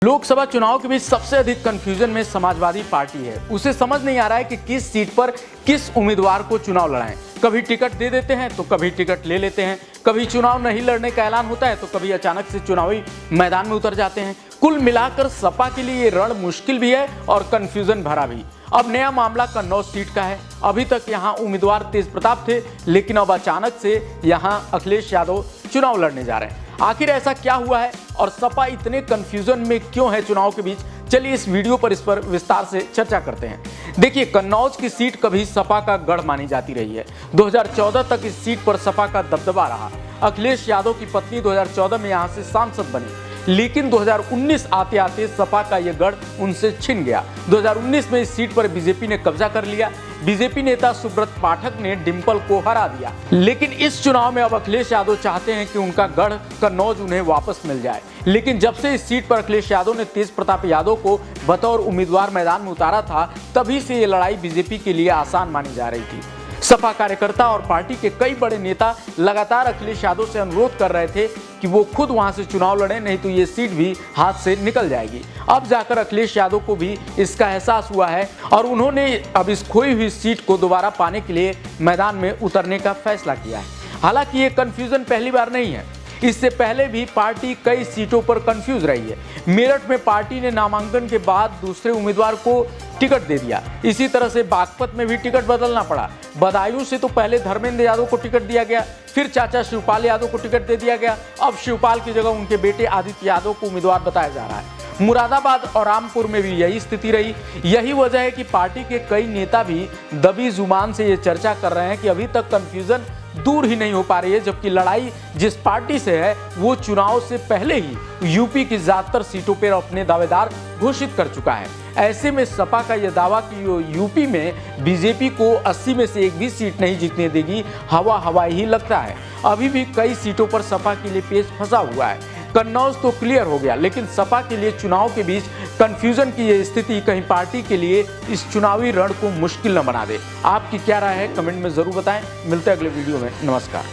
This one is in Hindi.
लोकसभा चुनाव के बीच सबसे अधिक कंफ्यूजन में समाजवादी पार्टी है। उसे समझ नहीं आ रहा है कि किस सीट पर किस उम्मीदवार को चुनाव लड़ाएं। कभी टिकट दे देते हैं तो कभी टिकट ले लेते हैं, कभी चुनाव नहीं लड़ने का ऐलान होता है तो कभी अचानक से चुनावी मैदान में उतर जाते हैं। कुल मिलाकर सपा के लिए ये रण मुश्किल भी है और कंफ्यूजन भरा भी। अब नया मामला कन्नौज सीट का है। अभी तक यहाँ उम्मीदवार तेज प्रताप थे, लेकिन अब अचानक से यहाँ अखिलेश यादव चुनाव लड़ने जा रहे हैं। आखिर ऐसा क्या हुआ है और सपा इतने कंफ्यूजन में क्यों है चुनाव के बीच? चलिए इस वीडियो पर इस पर विस्तार से चर्चा करते हैं। देखिए, कन्नौज की सीट कभी सपा का गढ़ मानी जाती रही है। 2014 तक इस सीट पर सपा का दबदबा रहा। अखिलेश यादव की पत्नी 2014 में यहां से सांसद बनी, लेकिन 2019 आते आते सपा का यह गढ़ उनसे छिन गया। 2019 में इस सीट पर बीजेपी ने कब्जा कर लिया। बीजेपी नेता सुब्रत पाठक ने डिंपल को हरा दिया, लेकिन इस चुनाव में अब अखिलेश यादव चाहते हैं कि उनका गढ़ कन्नौज उन्हें वापस मिल जाए। लेकिन जब से इस सीट पर अखिलेश यादव ने तेज प्रताप यादव को बतौर उम्मीदवार मैदान में उतारा था, तभी से ये लड़ाई बीजेपी के लिए आसान मानी जा रही थी। सपा कार्यकर्ता और पार्टी के कई बड़े नेता लगातार अखिलेश यादव से अनुरोध कर रहे थे कि वो खुद वहां से चुनाव लड़े, नहीं तो ये सीट भी हाथ से निकल जाएगी। अब जाकर अखिलेश यादव को भी इसका एहसास हुआ है और उन्होंने अब इस खोई हुई सीट को दोबारा पाने के लिए मैदान में उतरने का फैसला किया है। हालांकि ये कंफ्यूजन पहली बार नहीं है। इससे पहले भी पार्टी कई सीटों पर कंफ्यूज रही है। मेरठ में पार्टी ने नामांकन के बाद दूसरे उम्मीदवार को टिकट दे दिया। इसी तरह से बागपत में भी टिकट बदलना पड़ा। बदायूं से तो पहले धर्मेंद्र यादव को टिकट दिया गया, फिर चाचा शिवपाल यादव को टिकट दे दिया गया। अब शिवपाल की जगह उनके बेटे आदित्य यादव को उम्मीदवार बताया जा रहा है। मुरादाबाद और रामपुर में भी यही स्थिति रही। यही वजह है कि पार्टी के कई नेता भी दबी जुबान से ये चर्चा कर रहे हैं कि अभी तक कंफ्यूजन दूर ही नहीं हो पा रही है, जबकि लड़ाई जिस पार्टी से है वो चुनाव से पहले ही यूपी की ज्यादातर सीटों पर अपने दावेदार घोषित कर चुका है। ऐसे में सपा का यह दावा कि यूपी में बीजेपी को 80 में से एक भी सीट नहीं जीतने देगी, हवाई ही लगता है। अभी भी कई सीटों पर सपा के लिए पेच फंसा हुआ है। कन्नौज तो क्लियर हो गया, लेकिन सपा के लिए चुनाव के बीच कंफ्यूजन की यह स्थिति कहीं पार्टी के लिए इस चुनावी रण को मुश्किल न बना दे। आपकी क्या राय है, कमेंट में जरूर बताएं। मिलते हैं अगले वीडियो में। नमस्कार।